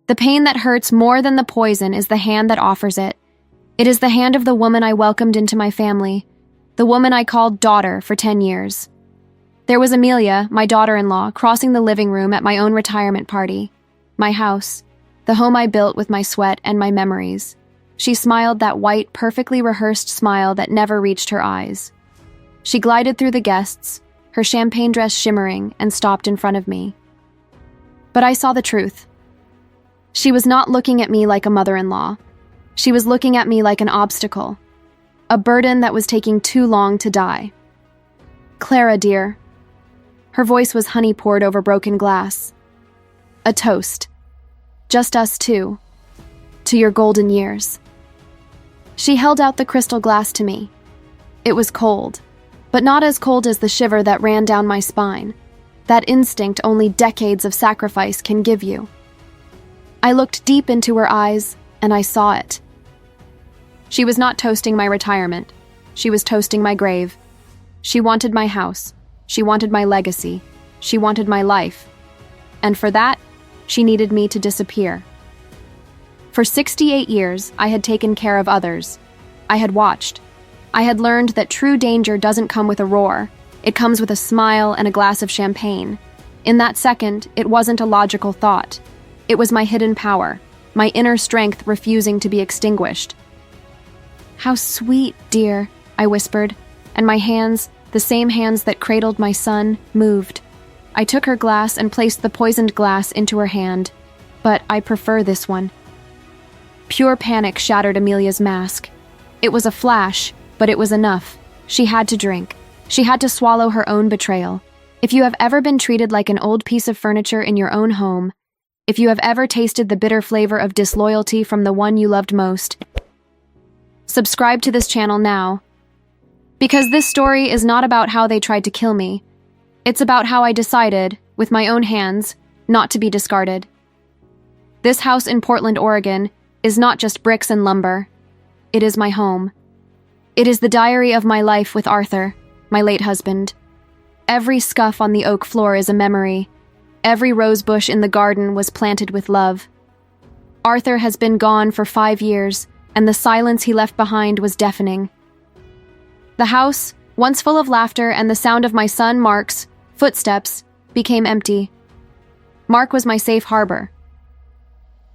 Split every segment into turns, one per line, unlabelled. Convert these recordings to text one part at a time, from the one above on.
The pain that hurts more than the poison is the hand that offers it. It is the hand of the woman I welcomed into my family, the woman I called daughter for 10 years. There was Amelia, my daughter-in-law, crossing the living room at my own retirement party. My house, the home I built with my sweat and my memories. She smiled that white, perfectly rehearsed smile that never reached her eyes. She glided through the guests, her champagne dress shimmering, and stopped in front of me. But I saw the truth. She was not looking at me like a mother-in-law. She was looking at me like an obstacle, a burden that was taking too long to die. "Clara, dear." Her voice was honey poured over broken glass. "A toast. Just us two. To your golden years." She held out the crystal glass to me. It was cold, but not as cold as the shiver that ran down my spine, that instinct only decades of sacrifice can give you. I looked deep into her eyes, and I saw it. She was not toasting my retirement. She was toasting my grave. She wanted my house. She wanted my legacy. She wanted my life. And for that, she needed me to disappear. For 68 years, I had taken care of others. I had watched. I had learned that true danger doesn't come with a roar. It comes with a smile and a glass of champagne. In that second, it wasn't a logical thought. It was my hidden power, my inner strength refusing to be extinguished. "How sweet, dear," I whispered, and my hands, the same hands that cradled my son, moved. I took her glass and placed the poisoned glass into her hand, but I prefer this one. Pure panic shattered Amelia's mask. It was a flash, but it was enough. She had to drink. She had to swallow her own betrayal. If you have ever been treated like an old piece of furniture in your own home, if you have ever tasted the bitter flavor of disloyalty from the one you loved most, subscribe to this channel now. Because this story is not about how they tried to kill me. It's about how I decided, with my own hands, not to be discarded. This house in Portland, Oregon, is not just bricks and lumber. It is my home. It is the diary of my life with Arthur, my late husband. Every scuff on the oak floor is a memory. Every rose bush in the garden was planted with love. Arthur has been gone for 5 years, and the silence he left behind was deafening. The house, once full of laughter and the sound of my son Mark's footsteps, became empty. Mark was my safe harbor.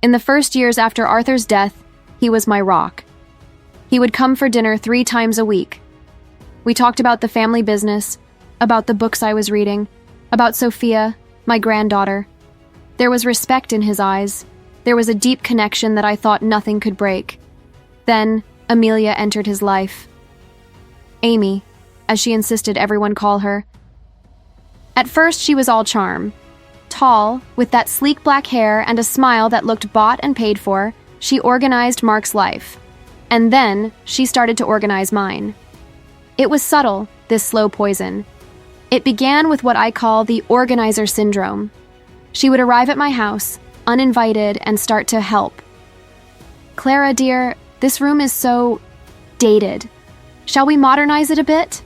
In the first years after Arthur's death, he was my rock. He would come for dinner 3 times a week. We talked about the family business, about the books I was reading, about Sophia, my granddaughter. There was respect in his eyes. There was a deep connection that I thought nothing could break. Then, Amelia entered his life. Amy, as she insisted everyone call her. At first, she was all charm. Tall, with that sleek black hair and a smile that looked bought and paid for, she organized Mark's life. And then, she started to organize mine. It was subtle, this slow poison. It began with what I call the organizer syndrome. She would arrive at my house, uninvited, and start to help. "Clara, dear, this room is so dated. Shall we modernize it a bit?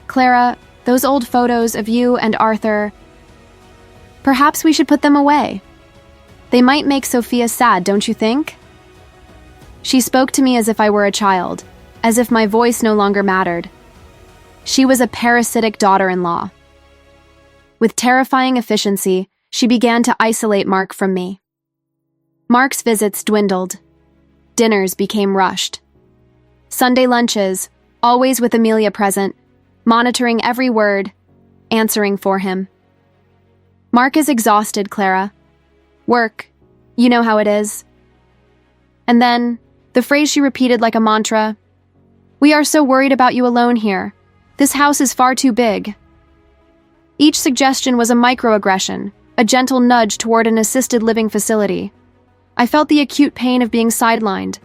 Clara, those old photos of you and Arthur, perhaps we should put them away. They might make Sophia sad, don't you think?" She spoke to me as if I were a child, as if my voice no longer mattered. She was a parasitic daughter-in-law. With terrifying efficiency, she began to isolate Mark from me. Mark's visits dwindled. Dinners became rushed. Sunday lunches, always with Amelia present, monitoring every word, answering for him. "Mark is exhausted, Clara. Work, you know how it is." And then, the phrase she repeated like a mantra, "We are so worried about you alone here. This house is far too big." Each suggestion was a microaggression, a gentle nudge toward an assisted living facility. I felt the acute pain of being sidelined.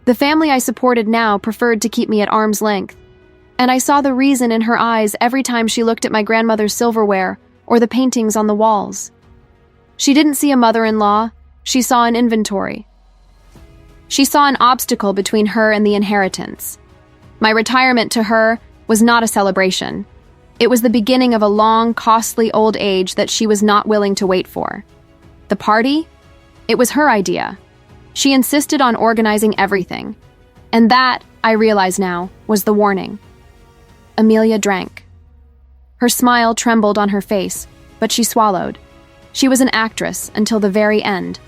The family I supported now preferred to keep me at arm's length, and I saw the reason in her eyes every time she looked at my grandmother's silverware or the paintings on the walls. She didn't see a mother-in-law, she saw an inventory. She saw an obstacle between her and the inheritance. My retirement to her was not a celebration. It was the beginning of a long, costly old age that she was not willing to wait for. The party? It was her idea. She insisted on organizing everything. And that, I realize now, was the warning. Amelia drank. Her smile trembled on her face, but she swallowed. She was an actress until the very end.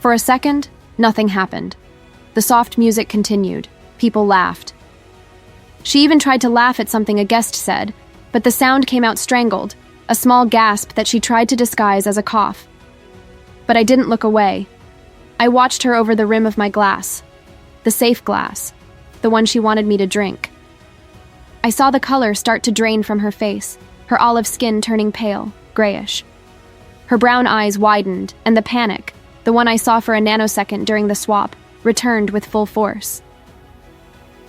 For a second, nothing happened. The soft music continued. People laughed. She even tried to laugh at something a guest said, but the sound came out strangled, a small gasp that she tried to disguise as a cough. But I didn't look away. I watched her over the rim of my glass. The safe glass. The one she wanted me to drink. I saw the color start to drain from her face, her olive skin turning pale, grayish. Her brown eyes widened, and the panic, the one I saw for a nanosecond during the swap, returned with full force.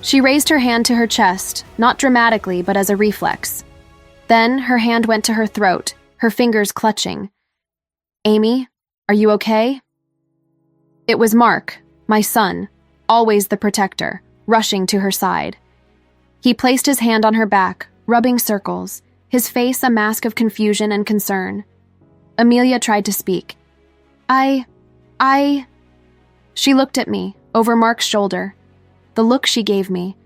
She raised her hand to her chest, not dramatically, but as a reflex. Then her hand went to her throat, her fingers clutching. "Amy, are you okay?" It was Mark, my son, always the protector, rushing to her side. He placed his hand on her back, rubbing circles, his face a mask of confusion and concern. Amelia tried to speak. I... She looked at me, over Mark's shoulder. The look she gave me.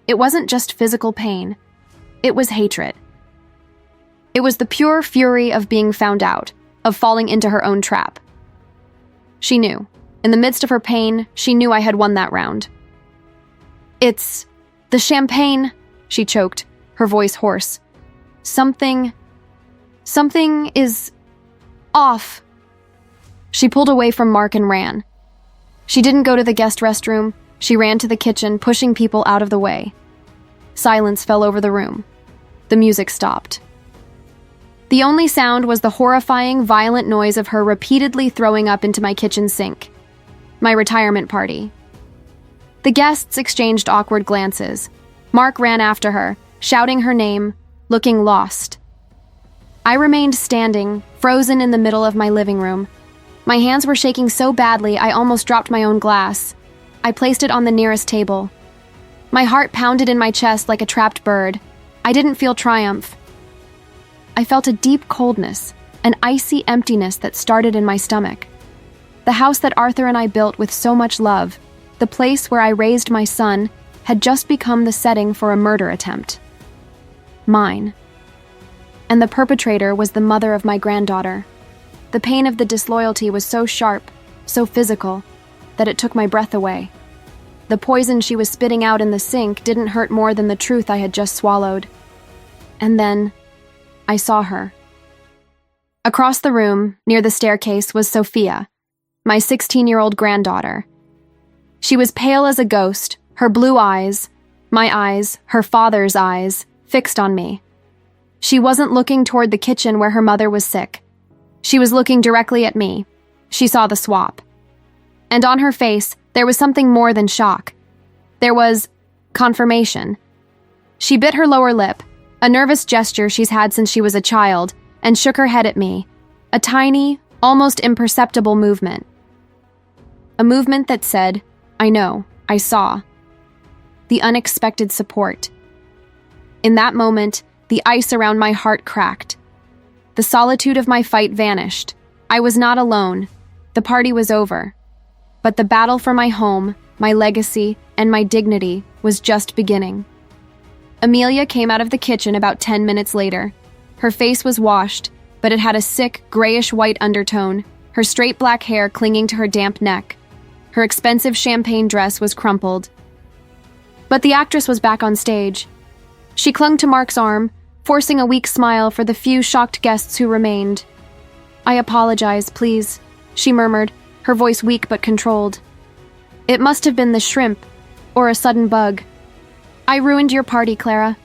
It wasn't just physical pain. It was hatred. It was the pure fury of being found out, of falling into her own trap. She knew. In the midst of her pain, she knew I had won that round. "It's... the champagne," she choked, her voice hoarse. Something is... off." She pulled away from Mark and ran. She didn't go to the guest restroom. She ran to the kitchen, pushing people out of the way. Silence fell over the room. The music stopped. The only sound was the horrifying, violent noise of her repeatedly throwing up into my kitchen sink. My retirement party. The guests exchanged awkward glances. Mark ran after her, shouting her name, looking lost. I remained standing, frozen in the middle of my living room. My hands were shaking so badly I almost dropped my own glass. I placed it on the nearest table. My heart pounded in my chest like a trapped bird. I didn't feel triumph. I felt a deep coldness, an icy emptiness that started in my stomach. The house that Arthur and I built with so much love, the place where I raised my son, had just become the setting for a murder attempt. Mine. And the perpetrator was the mother of my granddaughter. The pain of the disloyalty was so sharp, so physical, that it took my breath away. The poison she was spitting out in the sink didn't hurt more than the truth I had just swallowed. And then, I saw her. Across the room, near the staircase, was Sophia, my 16-year-old granddaughter. She was pale as a ghost, her blue eyes, my eyes, her father's eyes, fixed on me. She wasn't looking toward the kitchen where her mother was sick. She was looking directly at me. She saw the swap. And on her face, there was something more than shock. There was confirmation. She bit her lower lip, a nervous gesture she's had since she was a child, and shook her head at me, a tiny, almost imperceptible movement. A movement that said, "I know, I saw." The unexpected support. In that moment, the ice around my heart cracked. The solitude of my fight vanished. I was not alone. The party was over. But the battle for my home, my legacy, and my dignity was just beginning. Amelia came out of the kitchen about 10 minutes later. Her face was washed, but it had a sick, grayish-white undertone, her straight black hair clinging to her damp neck. Her expensive champagne dress was crumpled. But the actress was back on stage. She clung to Mark's arm, forcing a weak smile for the few shocked guests who remained. "I apologize, please," she murmured, her voice weak but controlled. "It must have been the shrimp, or a sudden bug. I ruined your party, Clara."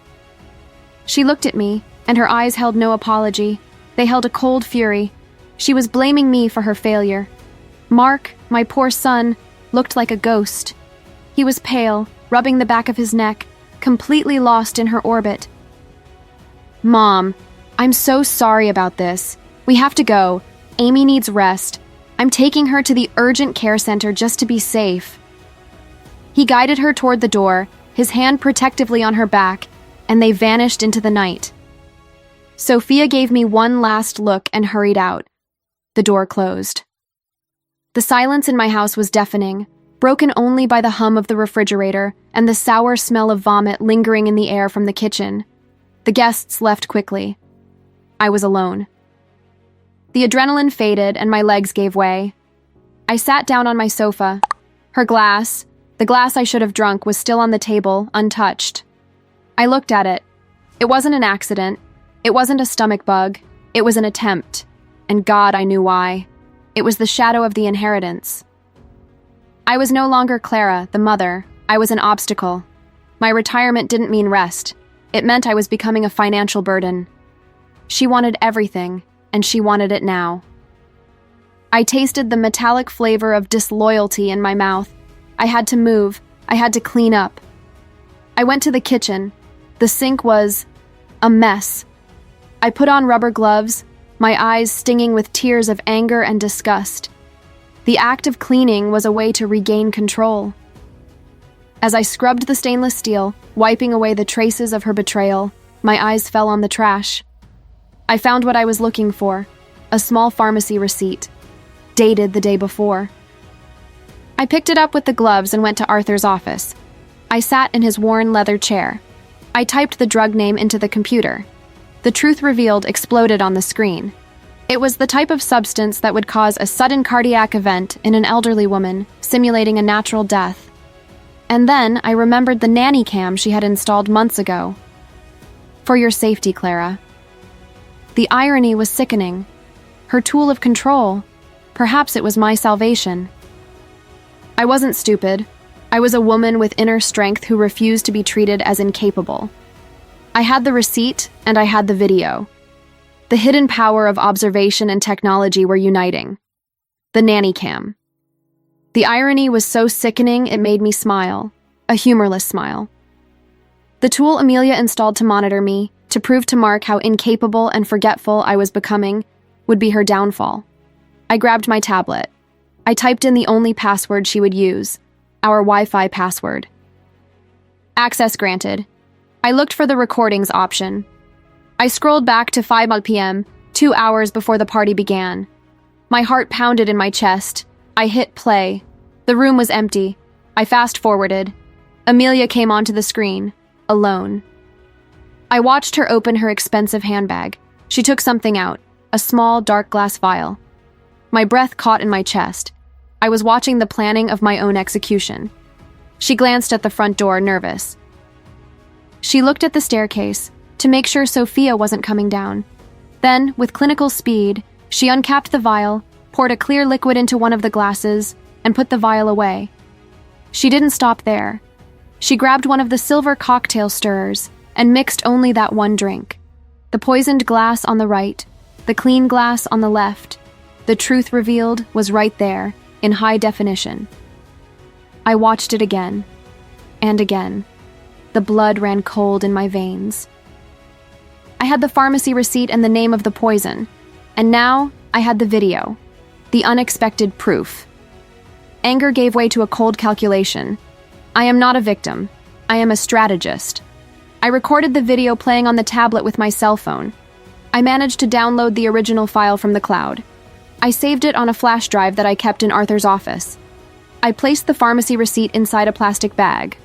She looked at me, and her eyes held no apology. They held a cold fury. She was blaming me for her failure. Mark, my poor son, looked like a ghost. He was pale, rubbing the back of his neck, completely lost in her orbit. "Mom, I'm so sorry about this. We have to go. Amy needs rest. I'm taking her to the urgent care center just to be safe." He guided her toward the door, his hand protectively on her back, and they vanished into the night. Sophia gave me one last look and hurried out. The door closed. The silence in my house was deafening, broken only by the hum of the refrigerator and the sour smell of vomit lingering in the air from the kitchen. The guests left quickly. I was alone. The adrenaline faded and my legs gave way. I sat down on my sofa. Her glass, the glass I should have drunk, was still on the table, untouched. I looked at it. It wasn't an accident. It wasn't a stomach bug. It was an attempt. And God, I knew why. It was the shadow of the inheritance. I was no longer Clara, the mother. I was an obstacle. My retirement didn't mean rest. It meant I was becoming a financial burden. She wanted everything, and she wanted it now. I tasted the metallic flavor of disloyalty in my mouth. I had to move. I had to clean up. I went to the kitchen. The sink was a mess. I put on rubber gloves, my eyes stinging with tears of anger and disgust. The act of cleaning was a way to regain control. As I scrubbed the stainless steel, wiping away the traces of her betrayal, my eyes fell on the trash. I found what I was looking for, a small pharmacy receipt, dated the day before. I picked it up with the gloves and went to Arthur's office. I sat in his worn leather chair. I typed the drug name into the computer. The truth revealed exploded on the screen. It was the type of substance that would cause a sudden cardiac event in an elderly woman, simulating a natural death. And then I remembered the nanny cam she had installed months ago. For your safety, Clara. The irony was sickening. Her tool of control. Perhaps it was my salvation. I wasn't stupid. I was a woman with inner strength who refused to be treated as incapable. I had the receipt and I had the video. The hidden power of observation and technology were uniting. The nanny cam. The irony was so sickening it made me smile, a humorless smile. The tool Amelia installed to monitor me, to prove to Mark how incapable and forgetful I was becoming, would be her downfall. I grabbed my tablet. I typed in the only password she would use, our Wi-Fi password. Access granted. I looked for the recordings option. I scrolled back to 5 p.m., 2 hours before the party began. My heart pounded in my chest. I hit play. The room was empty. I fast-forwarded. Amelia came onto the screen, alone. I watched her open her expensive handbag. She took something out, a small, dark glass vial. My breath caught in my chest. I was watching the planning of my own execution. She glanced at the front door, nervous. She looked at the staircase to make sure Sophia wasn't coming down. Then, with clinical speed, she uncapped the vial, poured a clear liquid into one of the glasses, and put the vial away. She didn't stop there. She grabbed one of the silver cocktail stirrers and mixed only that one drink. The poisoned glass on the right, the clean glass on the left. The truth revealed was right there, in high definition. I watched it again, and again. The blood ran cold in my veins. I had the pharmacy receipt and the name of the poison, and now I had the video, the unexpected proof. Anger gave way to a cold calculation. I am not a victim. I am a strategist. I recorded the video playing on the tablet with my cell phone. I managed to download the original file from the cloud. I saved it on a flash drive that I kept in Arthur's office. I placed the pharmacy receipt inside a plastic bag.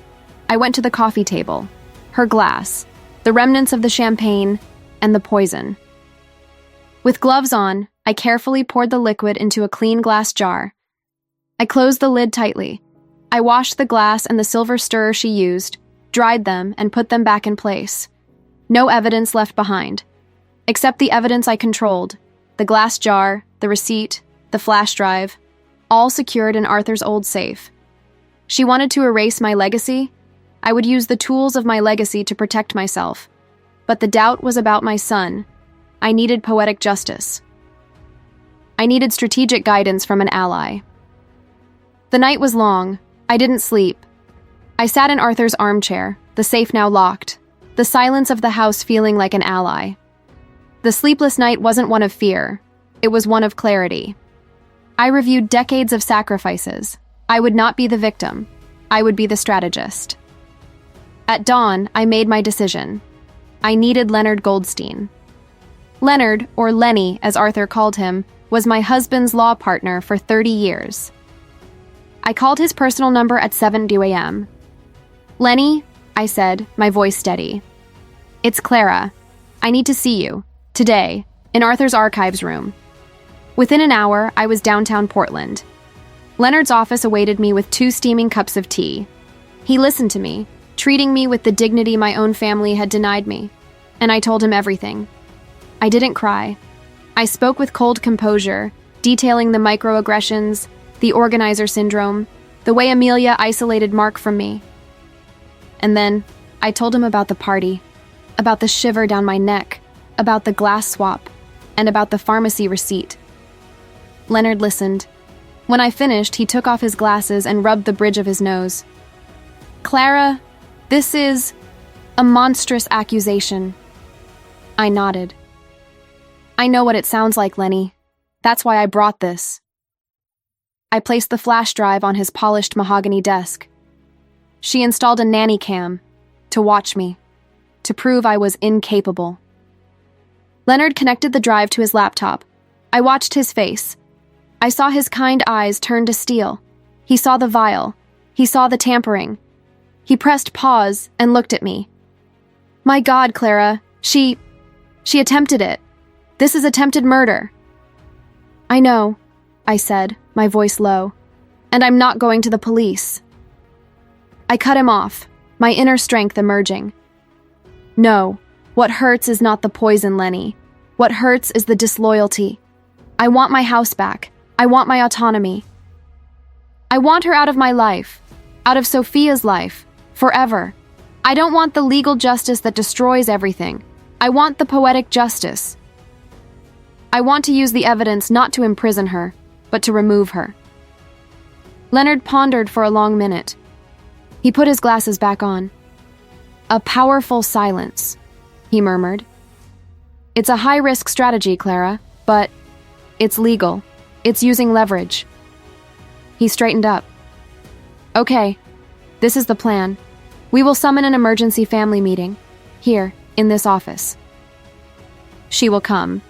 I went to the coffee table, her glass, the remnants of the champagne, and the poison. With gloves on, I carefully poured the liquid into a clean glass jar. I closed the lid tightly. I washed the glass and the silver stirrer she used, dried them, and put them back in place. No evidence left behind, except the evidence I controlled, the glass jar, the receipt, the flash drive, all secured in Arthur's old safe. She wanted to erase my legacy. I would use the tools of my legacy to protect myself. But the doubt was about my son. I needed poetic justice. I needed strategic guidance from an ally. The night was long. I didn't sleep. I sat in Arthur's armchair, the safe now locked, the silence of the house feeling like an ally. The sleepless night wasn't one of fear. It was one of clarity. I reviewed decades of sacrifices. I would not be the victim. I would be the strategist. At dawn, I made my decision. I needed Leonard Goldstein. Leonard, or Lenny as Arthur called him, was my husband's law partner for 30 years. I called his personal number at 7:02 a.m. "Lenny," I said, my voice steady. "It's Clara. I need to see you, today, in Arthur's archives room." Within an hour, I was downtown Portland. Leonard's office awaited me with 2 steaming cups of tea. He listened to me, treating me with the dignity my own family had denied me, and I told him everything. I didn't cry. I spoke with cold composure, detailing the microaggressions, the organizer syndrome, the way Amelia isolated Mark from me. And then, I told him about the party, about the shiver down my neck, about the glass swap, and about the pharmacy receipt. Leonard listened. When I finished, he took off his glasses and rubbed the bridge of his nose. "Clara, this is a monstrous accusation." I nodded. "I know what it sounds like, Lenny. That's why I brought this." I placed the flash drive on his polished mahogany desk. She installed a nanny cam to watch me, to prove I was incapable. Leonard connected the drive to his laptop. I watched his face. I saw his kind eyes turn to steel. He saw the vial. He saw the tampering. He pressed pause and looked at me. "My God, Clara, she attempted it. This is attempted murder." "I know," I said, my voice low, "and I'm not going to the police." I cut him off, my inner strength emerging. "No, what hurts is not the poison, Lenny. What hurts is the disloyalty. I want my house back. I want my autonomy. I want her out of my life, out of Sophia's life, forever. I don't want the legal justice that destroys everything. I want the poetic justice. I want to use the evidence not to imprison her, but to remove her." Leonard pondered for a long minute. He put his glasses back on. "A powerful silence," he murmured. "It's a high-risk strategy, Clara, but it's legal. It's using leverage." He straightened up. "Okay, this is the plan. We will summon an emergency family meeting, here, in this office. She will come."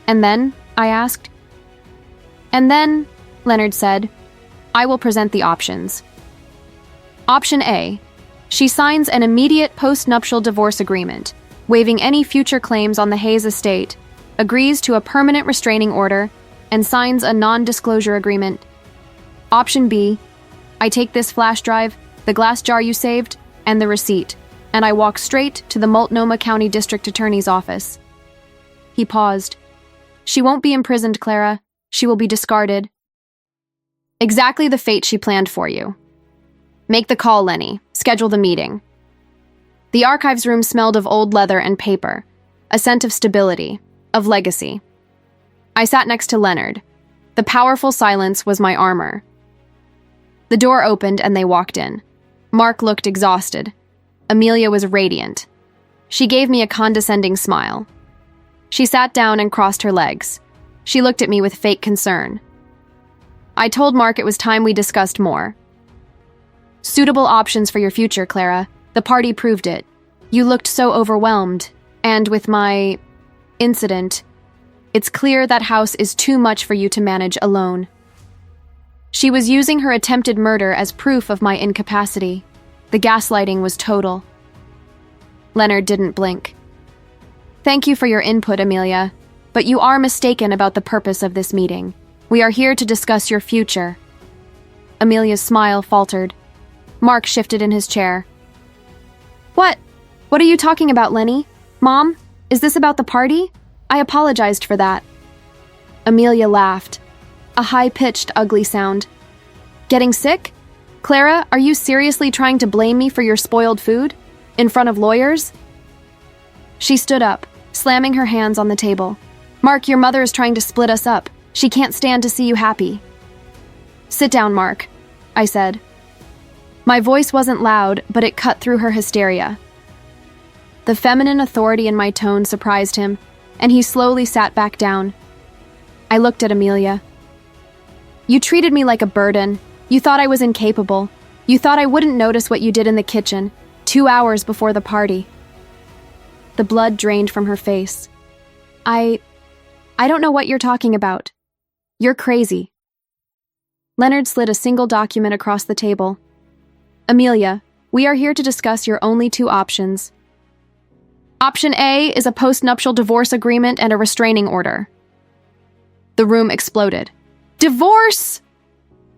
"And then?" I asked. "And then," Leonard said, "I will present the options. Option A, she signs an immediate post-nuptial divorce agreement, waiving any future claims on the Hayes estate, agrees to a permanent restraining order, and signs a non-disclosure agreement. Option B, I take this flash drive, the glass jar you saved, and the receipt, and I walk straight to the Multnomah County District Attorney's office." He paused. "She won't be imprisoned, Clara. She will be discarded." "Exactly the fate she planned for you. Make the call, Lenny. Schedule the meeting." The archives room smelled of old leather and paper, a scent of stability, of legacy. I sat next to Leonard. The powerful silence was my armor. The door opened and they walked in. Mark looked exhausted. Amelia was radiant. She gave me a condescending smile. She sat down and crossed her legs. She looked at me with fake concern. I told Mark it was time we discussed more. "Suitable options for your future, Clara. The party proved it. You looked so overwhelmed, and with my incident, it's clear that house is too much for you to manage alone." She was using her attempted murder as proof of my incapacity. The gaslighting was total. Leonard didn't blink. "Thank you for your input, Amelia, but you are mistaken about the purpose of this meeting. We are here to discuss your future." Amelia's smile faltered. Mark shifted in his chair. What are you talking about, Lenny? Mom, is this about the party? I apologized for that." Amelia laughed. A high-pitched, ugly sound. "Getting sick? Clara, are you seriously trying to blame me for your spoiled food? In front of lawyers?" She stood up, slamming her hands on the table. "Mark, your mother is trying to split us up. She can't stand to see you happy." "Sit down, Mark," I said. My voice wasn't loud, but it cut through her hysteria. The feminine authority in my tone surprised him, and he slowly sat back down. I looked at Amelia. "You treated me like a burden. You thought I was incapable. You thought I wouldn't notice what you did in the kitchen, 2 hours before the party." The blood drained from her face. I I don't know what you're talking about. You're crazy. Leonard slid a single document across the table. Amelia, we are here to discuss your only two options. Option A is a postnuptial divorce agreement and a restraining order. The room exploded. Divorce!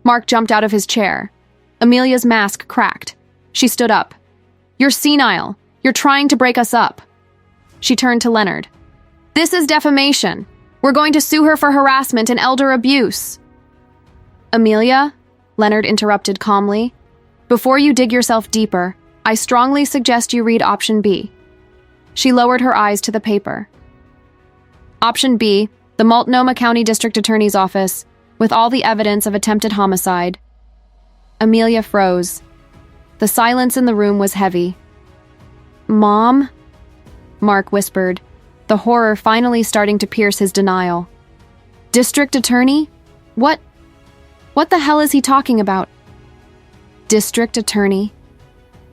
Mark jumped out of his chair. Amelia's mask cracked. She stood up. You're senile. You're trying to break us up. She turned to Leonard. This is defamation. We're going to sue her for harassment and elder abuse. Amelia, Leonard interrupted calmly, before you dig yourself deeper, I strongly suggest you read option B. She lowered her eyes to the paper. Option B, the Multnomah County District Attorney's Office, with all the evidence of attempted homicide. Amelia froze. The silence in the room was heavy. Mom? Mark whispered, the horror finally starting to pierce his denial. District Attorney? What the hell is he talking about? District Attorney,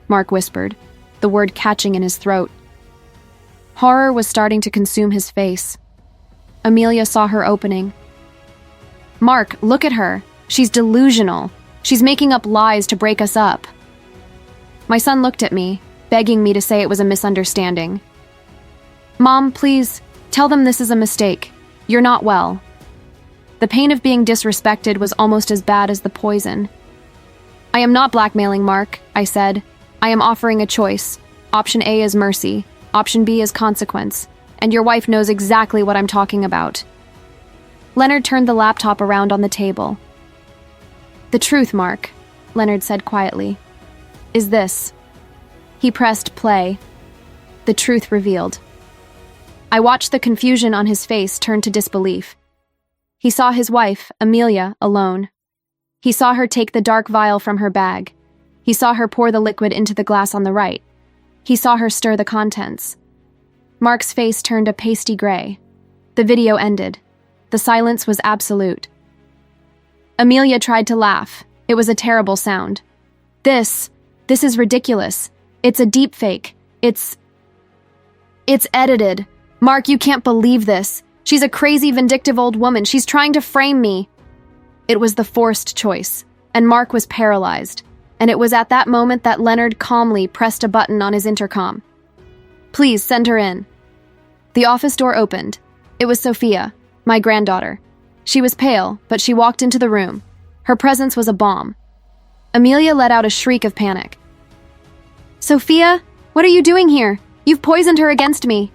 Mark whispered, the word catching in his throat. Horror was starting to consume his face. Amelia saw her opening. Mark, look at her. She's delusional. She's making up lies to break us up. My son looked at me, begging me to say it was a misunderstanding. Mom, please, tell them this is a mistake. You're not well. The pain of being disrespected was almost as bad as the poison. I am not blackmailing Mark, I said. I am offering a choice. Option A is mercy. Option B is consequence. And your wife knows exactly what I'm talking about. Leonard turned the laptop around on the table. The truth, Mark, Leonard said quietly, is this. He pressed play. The truth revealed. I watched the confusion on his face turn to disbelief. He saw his wife, Amelia, alone. He saw her take the dark vial from her bag. He saw her pour the liquid into the glass on the right. He saw her stir the contents. Mark's face turned a pasty gray. The video ended. The silence was absolute. Amelia tried to laugh. It was a terrible sound. This is ridiculous. It's a deep fake. It's edited. Mark, you can't believe this. She's a crazy, vindictive old woman. She's trying to frame me. It was the forced choice, and Mark was paralyzed, and it was at that moment that Leonard calmly pressed a button on his intercom. Please send her in. The office door opened. It was Sophia, my granddaughter. She was pale, but she walked into the room. Her presence was a bomb. Amelia let out a shriek of panic. Sophia, what are you doing here? You've poisoned her against me.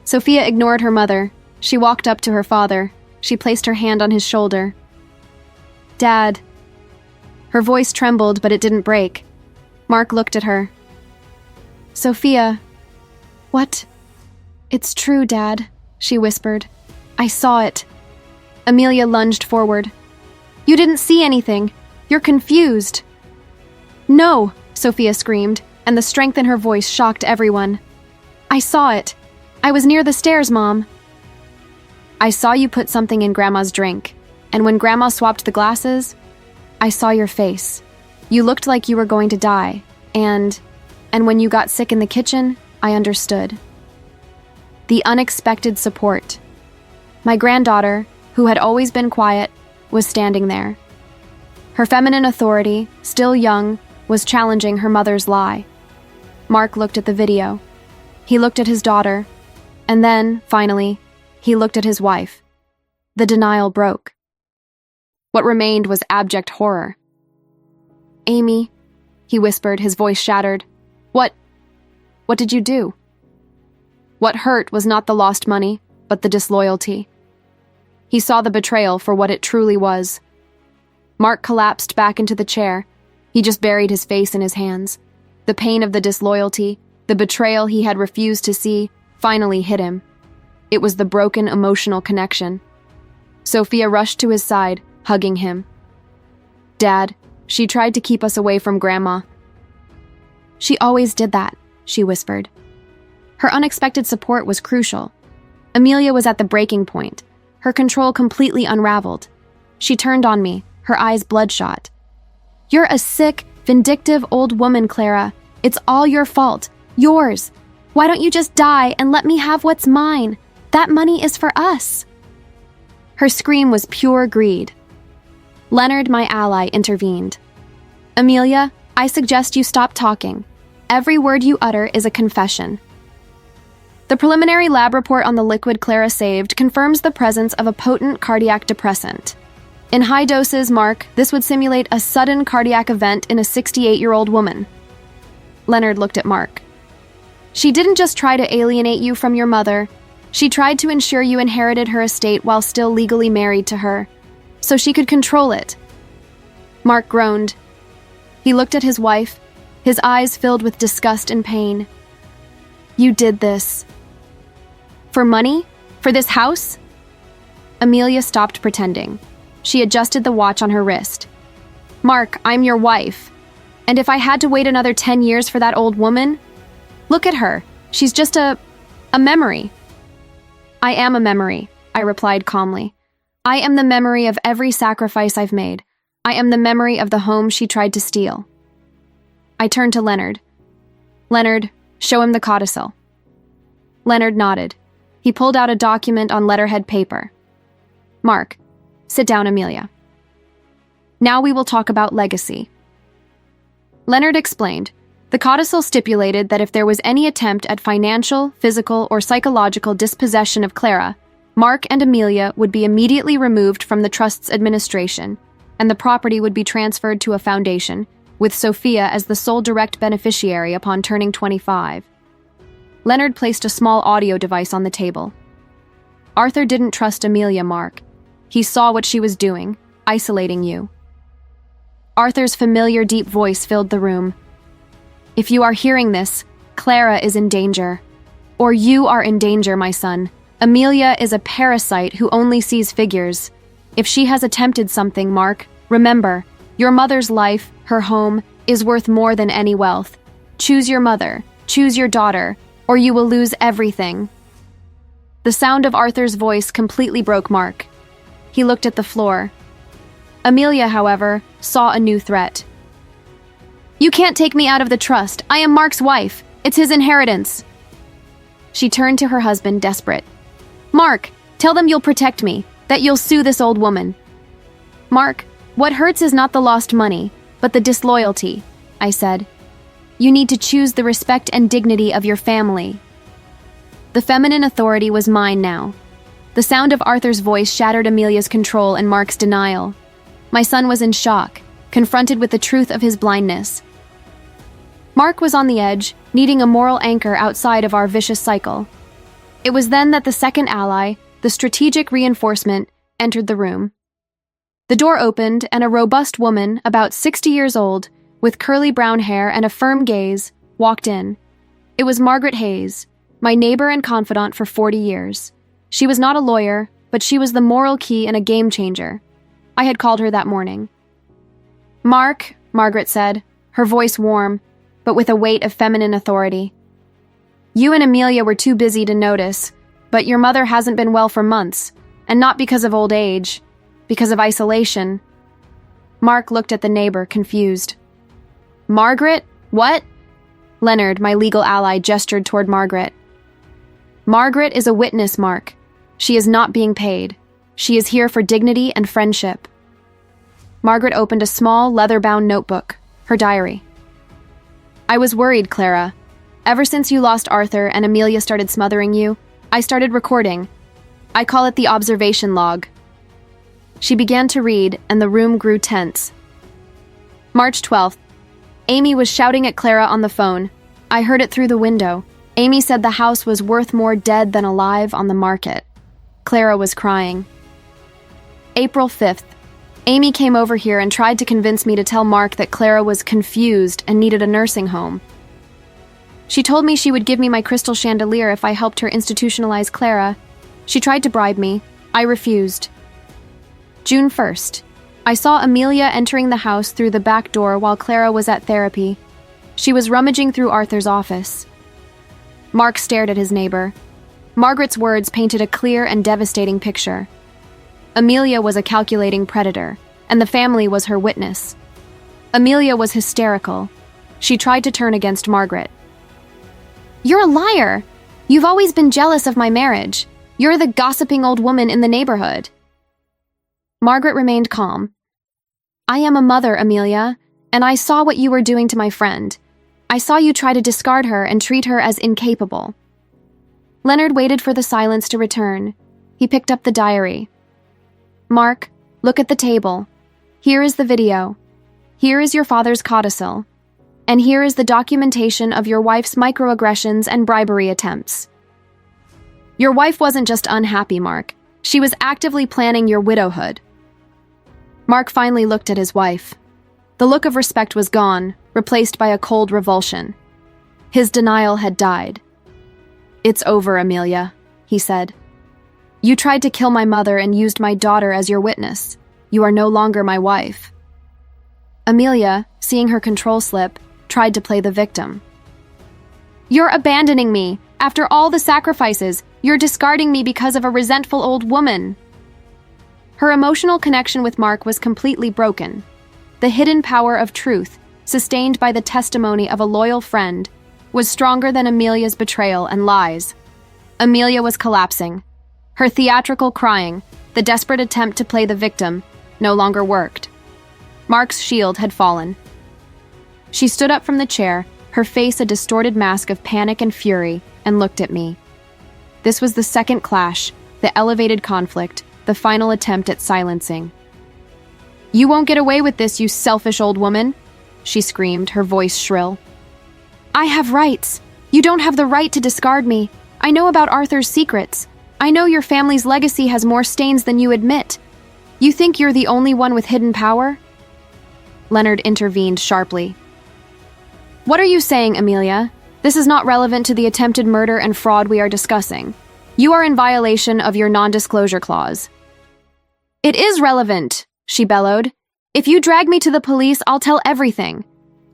Sophia ignored her mother. She walked up to her father. She placed her hand on his shoulder. Dad. Her voice trembled, but it didn't break. Mark looked at her. Sophia. What? It's true, Dad, she whispered. I saw it. Amelia lunged forward. You didn't see anything. You're confused. No, Sophia screamed, and the strength in her voice shocked everyone. I saw it. I was near the stairs, Mom. I saw you put something in Grandma's drink, and when Grandma swapped the glasses, I saw your face. You looked like you were going to die, and when you got sick in the kitchen, I understood. The unexpected support. My granddaughter, who had always been quiet, was standing there. Her feminine authority, still young, was challenging her mother's lie. Mark looked at the video. He looked at his daughter, and then, finally, he looked at his wife. The denial broke. What remained was abject horror. Amy, he whispered, his voice shattered. What did you do? What hurt was not the lost money, but the disloyalty. He saw the betrayal for what it truly was. Mark collapsed back into the chair. He just buried his face in his hands. The pain of the disloyalty, the betrayal he had refused to see, finally hit him. It was the broken emotional connection. Sophia rushed to his side, hugging him. Dad, she tried to keep us away from Grandma. She always did that, she whispered. Her unexpected support was crucial. Amelia was at the breaking point, her control completely unraveled. She turned on me, her eyes bloodshot. You're a sick, vindictive old woman, Clara. It's all your fault. Yours. Why don't you just die and let me have what's mine? That money is for us." Her scream was pure greed. Leonard, my ally, intervened. "Amelia, I suggest you stop talking. Every word you utter is a confession." The preliminary lab report on the liquid Clara saved confirms the presence of a potent cardiac depressant. In high doses, Mark, this would simulate a sudden cardiac event in a 68-year-old woman. Leonard looked at Mark. "She didn't just try to alienate you from your mother. She tried to ensure you inherited her estate while still legally married to her, so she could control it." Mark groaned. He looked at his wife, his eyes filled with disgust and pain. "You did this. For money? For this house?" Amelia stopped pretending. She adjusted the watch on her wrist. "Mark, I'm your wife. And if I had to wait another 10 years for that old woman? Look at her. She's just a memory." "I am a memory," I replied calmly. "I am the memory of every sacrifice I've made. I am the memory of the home she tried to steal." I turned to Leonard. "Leonard, show him the codicil." Leonard nodded. He pulled out a document on letterhead paper. "Mark, sit down, Amelia. Now we will talk about legacy." Leonard explained. The codicil stipulated that if there was any attempt at financial, physical, or psychological dispossession of Clara, Mark and Amelia would be immediately removed from the trust's administration, and the property would be transferred to a foundation, with Sophia as the sole direct beneficiary upon turning 25. Leonard placed a small audio device on the table. "Arthur didn't trust Amelia, Mark. He saw what she was doing, isolating you." Arthur's familiar deep voice filled the room. "If you are hearing this, Clara is in danger. Or you are in danger, my son. Amelia is a parasite who only sees figures. If she has attempted something, Mark, remember, your mother's life, her home, is worth more than any wealth. Choose your mother, choose your daughter, or you will lose everything." The sound of Arthur's voice completely broke Mark. He looked at the floor. Amelia, however, saw a new threat. "You can't take me out of the trust. I am Mark's wife. It's his inheritance." She turned to her husband, desperate. "Mark, tell them you'll protect me, that you'll sue this old woman." "Mark, what hurts is not the lost money, but the disloyalty," I said. "You need to choose the respect and dignity of your family." The feminine authority was mine now. The sound of Arthur's voice shattered Amelia's control and Mark's denial. My son was in shock, confronted with the truth of his blindness. Mark was on the edge, needing a moral anchor outside of our vicious cycle. It was then that the second ally, the strategic reinforcement, entered the room. The door opened, and a robust woman, about 60 years old, with curly brown hair and a firm gaze, walked in. It was Margaret Hayes, my neighbor and confidant for 40 years. She was not a lawyer, but she was the moral key and a game changer. I had called her that morning. "Mark," Margaret said, her voice warm, but with a weight of feminine authority. "You and Amelia were too busy to notice, but your mother hasn't been well for months, and not because of old age, because of isolation." Mark looked at the neighbor, confused. "Margaret? What?" Leonard, my legal ally, gestured toward Margaret. "Margaret is a witness, Mark. She is not being paid. She is here for dignity and friendship." Margaret opened a small, leather-bound notebook, her diary. "I was worried, Clara. Ever since you lost Arthur and Amelia started smothering you, I started recording. I call it the observation log." She began to read, and the room grew tense. March 12th. Amy was shouting at Clara on the phone. I heard it through the window. Amy said the house was worth more dead than alive on the market. Clara was crying. April 5th. Amy came over here and tried to convince me to tell Mark that Clara was confused and needed a nursing home. She told me she would give me my crystal chandelier if I helped her institutionalize Clara. She tried to bribe me. I refused. June 1st. I saw Amelia entering the house through the back door while Clara was at therapy. She was rummaging through Arthur's office. Mark stared at his neighbor. Margaret's words painted a clear and devastating picture. Amelia was a calculating predator, and the family was her witness. Amelia was hysterical. She tried to turn against Margaret. "You're a liar! You've always been jealous of my marriage. You're the gossiping old woman in the neighborhood. Margaret remained calm. I am a mother, Amelia, and I saw what you were doing to my friend. I saw you try to discard her and treat her as incapable. Leonard waited for the silence to return. He picked up the diary. Mark, look at the table. Here is the video. Here is your father's codicil. And here is the documentation of your wife's microaggressions and bribery attempts. Your wife wasn't just unhappy, Mark. She was actively planning your widowhood. Mark finally looked at his wife. The look of respect was gone, replaced by a cold revulsion. His denial had died. It's over, Amelia, he said. You tried to kill my mother and used my daughter as your witness. You are no longer my wife. Amelia, seeing her control slip, tried to play the victim. You're abandoning me. After all the sacrifices, you're discarding me because of a resentful old woman. Her emotional connection with Mark was completely broken. The hidden power of truth, sustained by the testimony of a loyal friend, was stronger than Amelia's betrayal and lies. Amelia was collapsing. Her theatrical crying, the desperate attempt to play the victim, no longer worked. Mark's shield had fallen. She stood up from the chair, her face a distorted mask of panic and fury, and looked at me. This was the second clash, the elevated conflict, the final attempt at silencing. You won't get away with this, you selfish old woman, she screamed, her voice shrill. I have rights. You don't have the right to discard me. I know about Arthur's secrets. I know your family's legacy has more stains than you admit. You think you're the only one with hidden power? Leonard intervened sharply. What are you saying, Amelia? This is not relevant to the attempted murder and fraud we are discussing. You are in violation of your non-disclosure clause. It is relevant, she bellowed. If you drag me to the police, I'll tell everything.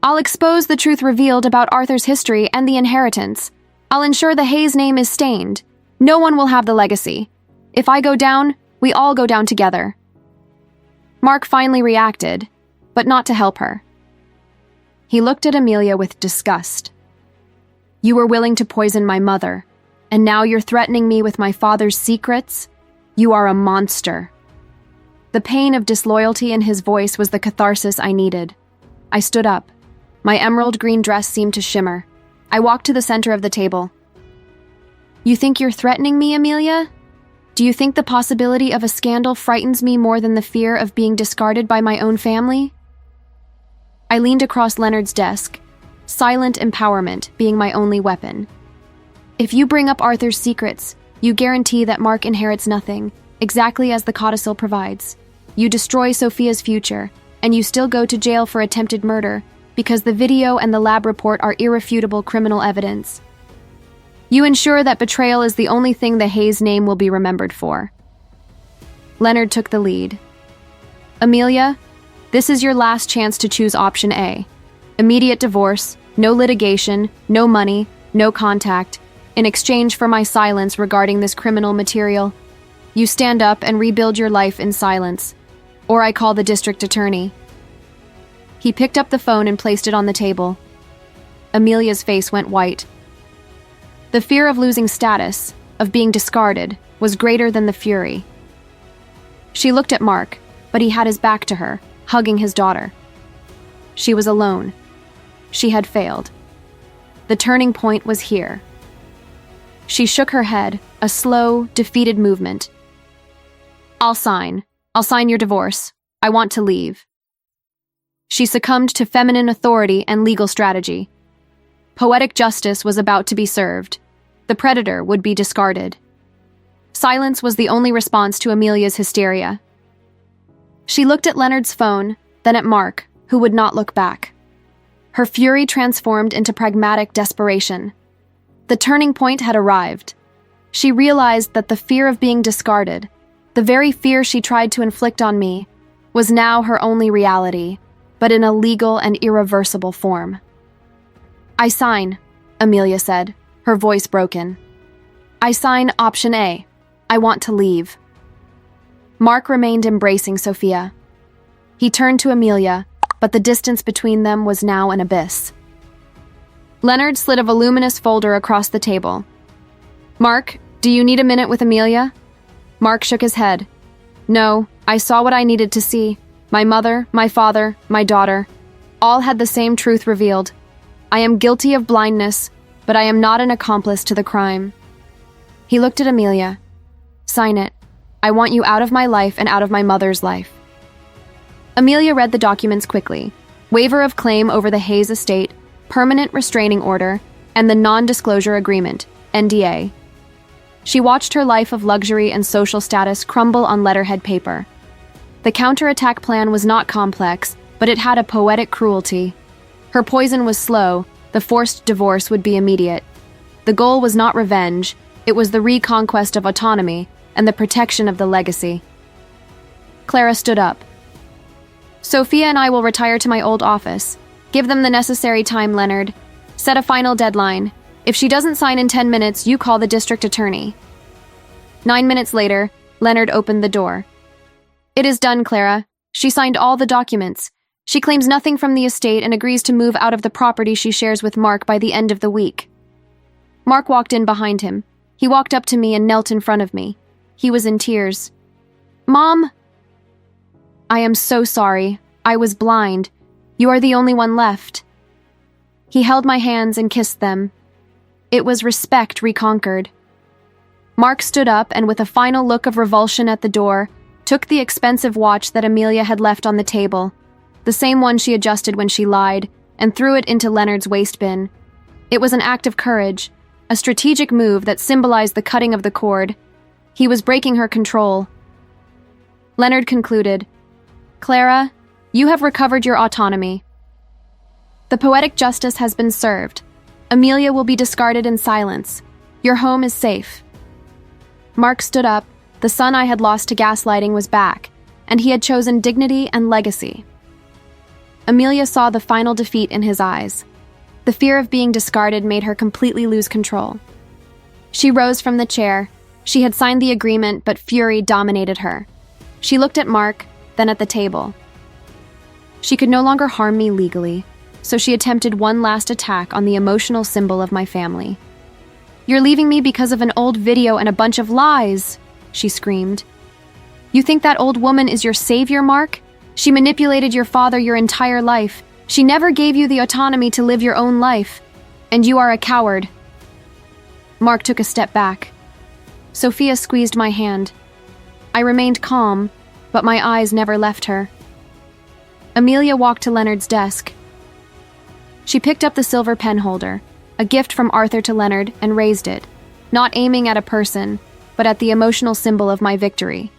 I'll expose the truth revealed about Arthur's history and the inheritance. I'll ensure the Hayes name is stained. No one will have the legacy. If I go down, we all go down together. Mark finally reacted, but not to help her. He looked at Amelia with disgust. You were willing to poison my mother, and now you're threatening me with my father's secrets? You are a monster. The pain of disloyalty in his voice was the catharsis I needed. I stood up. My emerald green dress seemed to shimmer. I walked to the center of the table. You think you're threatening me, Amelia? Do you think the possibility of a scandal frightens me more than the fear of being discarded by my own family? I leaned across Leonard's desk, silent empowerment being my only weapon. If you bring up Arthur's secrets, you guarantee that Mark inherits nothing, exactly as the codicil provides. You destroy Sophia's future, and you still go to jail for attempted murder, because the video and the lab report are irrefutable criminal evidence. You ensure that betrayal is the only thing the Hayes name will be remembered for. Leonard took the lead. Amelia, this is your last chance to choose option A. Immediate divorce, no litigation, no money, no contact, in exchange for my silence regarding this criminal material. You stand up and rebuild your life in silence, or I call the district attorney. He picked up the phone and placed it on the table. Amelia's face went white. The fear of losing status, of being discarded, was greater than the fury. She looked at Mark, but he had his back to her, hugging his daughter. She was alone. She had failed. The turning point was here. She shook her head, a slow, defeated movement. I'll sign your divorce. I want to leave. She succumbed to feminine authority and legal strategy. Poetic justice was about to be served. The predator would be discarded. Silence was the only response to Amelia's hysteria. She looked at Leonard's phone, then at Mark, who would not look back. Her fury transformed into pragmatic desperation. The turning point had arrived. She realized that the fear of being discarded, the very fear she tried to inflict on me, was now her only reality, but in a legal and irreversible form. I sign, Amelia said, her voice broken. I sign option A. I want to leave. Mark remained embracing Sophia. He turned to Amelia, but the distance between them was now an abyss. Leonard slid a voluminous folder across the table. Mark, Do you need a minute with Amelia? Mark shook his head. No, I saw what I needed to see. My mother, my father, my daughter, all had the same truth revealed. I am guilty of blindness, but I am not an accomplice to the crime. He looked at Amelia. Sign it. I want you out of my life and out of my mother's life. Amelia read the documents quickly. Waiver of claim over the Hayes estate, permanent restraining order, and the non-disclosure agreement, NDA. She watched her life of luxury and social status crumble on letterhead paper. The counterattack plan was not complex, but it had a poetic cruelty. Her poison was slow, the forced divorce would be immediate. The goal was not revenge, it was the reconquest of autonomy and the protection of the legacy. Clara stood up. Sophia and I will retire to my old office. Give them the necessary time, Leonard. Set a final deadline. If she doesn't sign in 10 minutes, you call the district attorney. 9 minutes later, Leonard opened the door. It is done, Clara. She signed all the documents. She claims nothing from the estate and agrees to move out of the property she shares with Mark by the end of the week. Mark walked in behind him. He walked up to me and knelt in front of me. He was in tears. Mom! I am so sorry. I was blind. You are the only one left. He held my hands and kissed them. It was respect reconquered. Mark stood up and, with a final look of revulsion at the door, took the expensive watch that Amelia had left on the table, the same one she adjusted when she lied, and threw it into Leonard's waste bin. It was an act of courage, a strategic move that symbolized the cutting of the cord. He was breaking her control. Leonard concluded, Clara, you have recovered your autonomy. The poetic justice has been served. Amelia will be discarded in silence. Your home is safe. Mark stood up. The son I had lost to gaslighting was back, and he had chosen dignity and legacy. Amelia saw the final defeat in his eyes. The fear of being discarded made her completely lose control. She rose from the chair. She had signed the agreement, but fury dominated her. She looked at Mark, then at the table. She could no longer harm me legally, so she attempted one last attack on the emotional symbol of my family. You're leaving me because of an old video and a bunch of lies, she screamed. You think that old woman is your savior, Mark? She manipulated your father your entire life. She never gave you the autonomy to live your own life. And you are a coward. Mark took a step back. Sophia squeezed my hand. I remained calm, but my eyes never left her. Amelia walked to Leonard's desk. She picked up the silver pen holder, a gift from Arthur to Leonard, and raised it, not aiming at a person, but at the emotional symbol of my victory.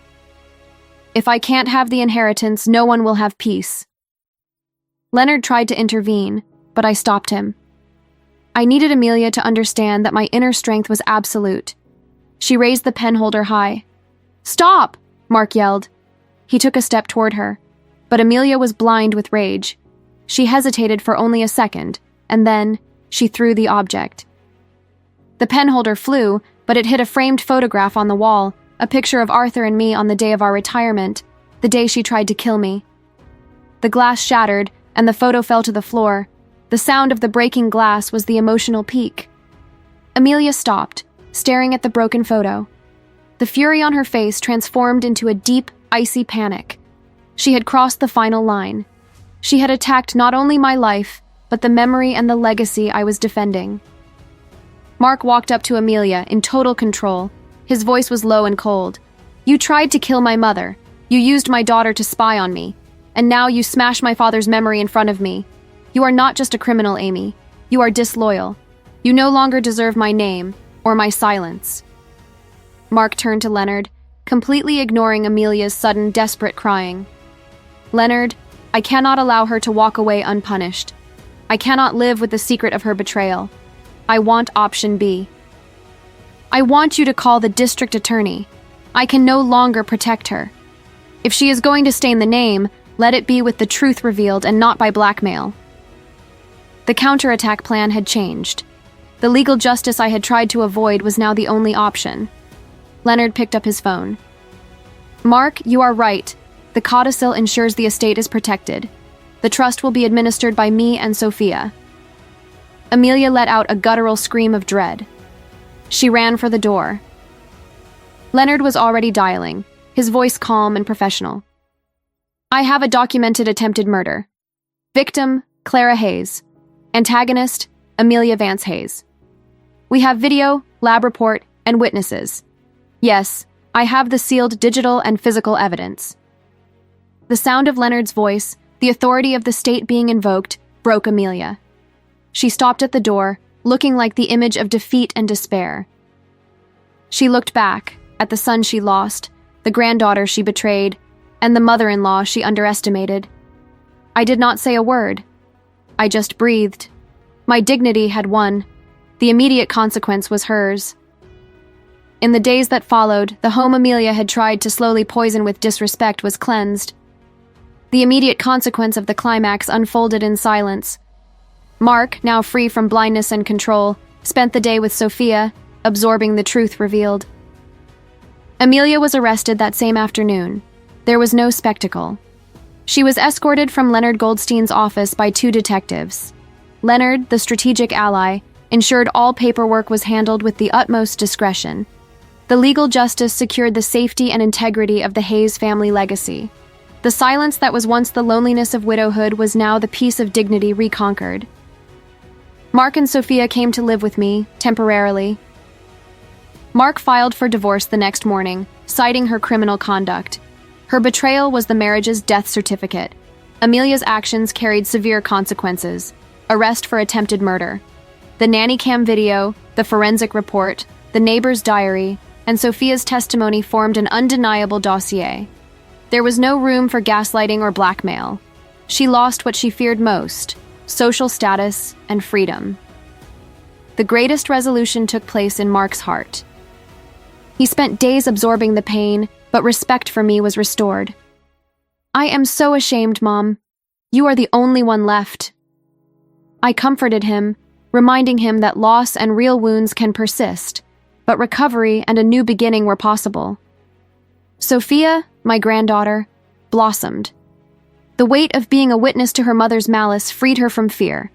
If I can't have the inheritance, no one will have peace. Leonard tried to intervene, but I stopped him. I needed Amelia to understand that my inner strength was absolute. She raised the pen holder high. Stop! Mark yelled. He took a step toward her, but Amelia was blind with rage. She hesitated for only a second, and then she threw the object. The pen holder flew, but it hit a framed photograph on the wall, a picture of Arthur and me on the day of our retirement, the day she tried to kill me. The glass shattered, and the photo fell to the floor. The sound of the breaking glass was the emotional peak. Amelia stopped, staring at the broken photo. The fury on her face transformed into a deep, icy panic. She had crossed the final line. She had attacked not only my life, but the memory and the legacy I was defending. Mark walked up to Amelia in total control. His voice was low and cold. You tried to kill my mother. You used my daughter to spy on me. And now you smash my father's memory in front of me. You are not just a criminal, Amy. You are disloyal. You no longer deserve my name or my silence. Mark turned to Leonard, completely ignoring Amelia's sudden, desperate crying. Leonard, I cannot allow her to walk away unpunished. I cannot live with the secret of her betrayal. I want option B. I want you to call the district attorney. I can no longer protect her. If she is going to stain the name, let it be with the truth revealed and not by blackmail. The counterattack plan had changed. The legal justice I had tried to avoid was now the only option. Leonard picked up his phone. Mark, you are right. The codicil ensures the estate is protected. The trust will be administered by me and Sophia. Amelia let out a guttural scream of dread. She ran for the door. Leonard was already dialing, his voice calm and professional. I have a documented attempted murder. Victim, Clara Hayes. Antagonist, Amelia Vance Hayes. We have video, lab report, and witnesses. Yes, I have the sealed digital and physical evidence. The sound of Leonard's voice, the authority of the state being invoked, broke Amelia. She stopped at the door, looking like the image of defeat and despair. She looked back at the son she lost, the granddaughter she betrayed, and the mother-in-law she underestimated. I did not say a word. I just breathed. My dignity had won. The immediate consequence was hers. In the days that followed, the home Amelia had tried to slowly poison with disrespect was cleansed. The immediate consequence of the climax unfolded in silence. Mark, now free from blindness and control, spent the day with Sophia, absorbing the truth revealed. Amelia was arrested that same afternoon. There was no spectacle. She was escorted from Leonard Goldstein's office by 2 detectives. Leonard, the strategic ally, ensured all paperwork was handled with the utmost discretion. The legal justice secured the safety and integrity of the Hayes family legacy. The silence that was once the loneliness of widowhood was now the peace of dignity reconquered. Mark and Sophia came to live with me, temporarily. Mark filed for divorce the next morning, citing her criminal conduct. Her betrayal was the marriage's death certificate. Amelia's actions carried severe consequences. Arrest for attempted murder. The nanny cam video, the forensic report, the neighbor's diary, and Sophia's testimony formed an undeniable dossier. There was no room for gaslighting or blackmail. She lost what she feared most: social status and freedom. The greatest resolution took place in Mark's heart. He spent days absorbing the pain, but respect for me was restored. I am so ashamed, Mom. You are the only one left. I comforted him, reminding him that loss and real wounds can persist, but recovery and a new beginning were possible. Sophia, my granddaughter, blossomed. The weight of being a witness to her mother's malice freed her from fear.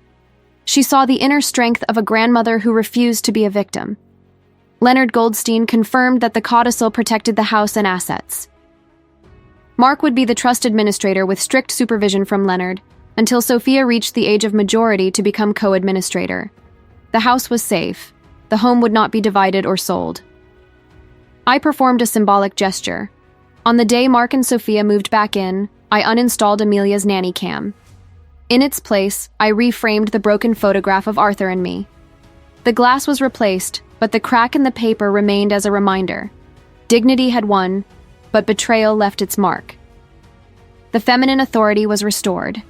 She saw the inner strength of a grandmother who refused to be a victim. Leonard Goldstein confirmed that the codicil protected the house and assets. Mark would be the trust administrator with strict supervision from Leonard, until Sophia reached the age of majority to become co-administrator. The house was safe. The home would not be divided or sold. I performed a symbolic gesture. On the day Mark and Sophia moved back in, I uninstalled Amelia's nanny cam. In its place, I reframed the broken photograph of Arthur and me. The glass was replaced, but the crack in the paper remained as a reminder. Dignity had won, but betrayal left its mark. The feminine authority was restored.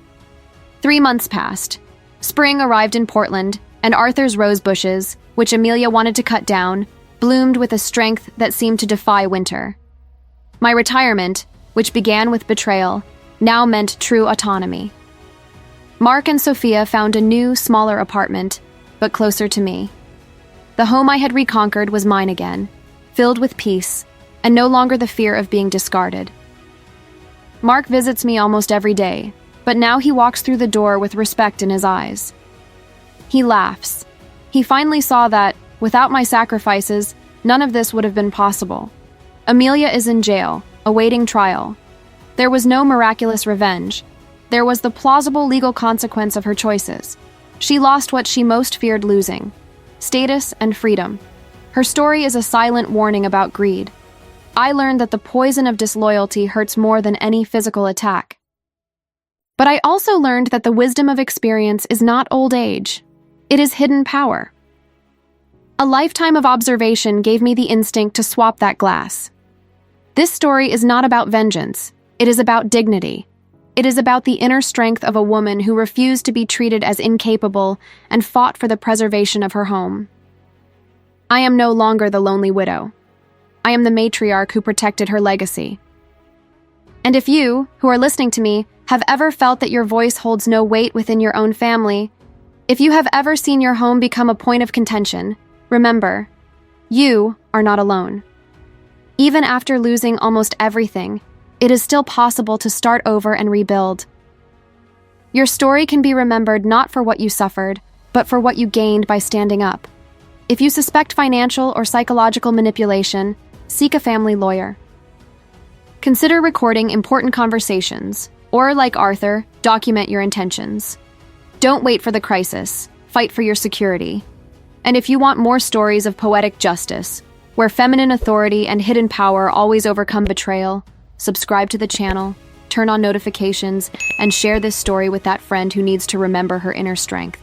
3 months passed. Spring arrived in Portland, and Arthur's rose bushes, which Amelia wanted to cut down, bloomed with a strength that seemed to defy winter. My retirement, which began with betrayal, now meant true autonomy. Mark and Sophia found a new, smaller apartment, but closer to me. The home I had reconquered was mine again, filled with peace, and no longer the fear of being discarded. Mark visits me almost every day, but now he walks through the door with respect in his eyes. He laughs. He finally saw that, without my sacrifices, none of this would have been possible. Amelia is in jail, awaiting trial. There was no miraculous revenge. There was the plausible legal consequence of her choices. She lost what she most feared losing: status and freedom. Her story is a silent warning about greed. I learned that the poison of disloyalty hurts more than any physical attack. But I also learned that the wisdom of experience is not old age. It is hidden power. A lifetime of observation gave me the instinct to swap that glass. This story is not about vengeance. It is about dignity. It is about the inner strength of a woman who refused to be treated as incapable and fought for the preservation of her home. I am no longer the lonely widow. I am the matriarch who protected her legacy. And if you, who are listening to me, have ever felt that your voice holds no weight within your own family, if you have ever seen your home become a point of contention, remember, you are not alone. Even after losing almost everything, it is still possible to start over and rebuild. Your story can be remembered not for what you suffered, but for what you gained by standing up. If you suspect financial or psychological manipulation, Seek a family lawyer. Consider recording important conversations, or, like Arthur, document your intentions. Don't wait for the crisis. Fight for your security. And if you want more stories of poetic justice, where feminine authority and hidden power always overcome betrayal, subscribe to the channel, turn on notifications, and share this story with that friend who needs to remember her inner strength.